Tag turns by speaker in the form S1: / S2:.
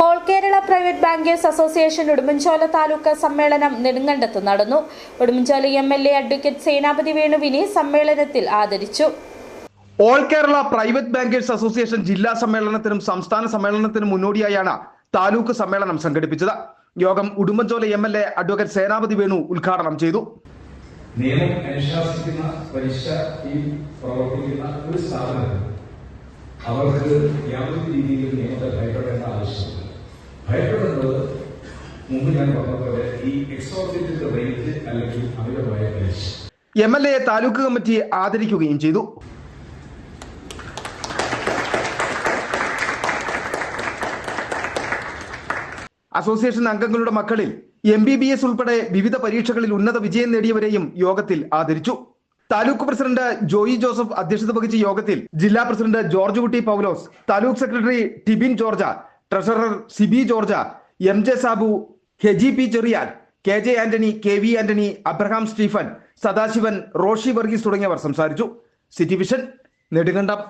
S1: All Kerala private bankers association Udumbanchola taluk സമ്മേളനം നെടുങ്കണ്ടത്ത് നടന്നു. Udumbanchola MLA advocate സേനാപതി വേണുവിനെ സമ്മേളനത്തിൽ ആദരിച്ചു.
S2: All Kerala private bankers association ജില്ലാ സമ്മേളനത്തിനും സംസ്ഥാന സമ്മേളനത്തിനും മുന്നോടിയായാണ് താലൂക്ക് സമ്മേളനം സംഘടിപ്പിച്ചത്. യോഗം ഉടുമ്പൻചോല MLA അഡ്വക്കേറ്റ് സേനാപതി വേണു ഉദ്ഘാടനം ചെയ്തു.
S3: നിയമം അനുശാസിക്കുന്ന പരീക്ഷയിൽ പ്രവർത്തിക്കുന്ന ഒരു സ്ഥാപനം അവർക്ക് യാതൊരു രീതിയിലും നിയമത്തെ ഭയപ്പെടേണ്ട ആവശ്യമില്ല. ഭയപ്പെടുന്നത് മുമ്പ് ഞാൻ പറഞ്ഞതുപോലെ ഈ എക്സോർബിറ്റന്റ് റേറ്റ് അല്ലെങ്കിൽ അമിതമായ പലിശ.
S2: MLA താലൂക്ക് കമ്മിറ്റി ആദരിക്കുകയും ചെയ്തു. അസോസിയേഷൻ അംഗങ്ങളുടെ മക്കളിൽ MBBS ഉൾപ്പെടെ വിവിധ പരീക്ഷകളിൽ ഉന്നത വിജയം നേടിയവരെയും യോഗത്തിൽ ആദരിച്ചു. താലൂക്ക് പ്രസിഡന്റ് ജോയി ജോസഫ് അധ്യക്ഷത വഹിച്ച യോഗത്തിൽ ജില്ലാ president George Kutty Paulose, taluk secretary Tibin George, treasurer Sibi George, MJ Sabu, Heji P Cherian, KJ Antony, KV Antony, Abraham Stephen, Sadasivan, Roshi Varghese തുടങ്ങിയവർ സംസാരിച്ചു. City vision Nedumkandam.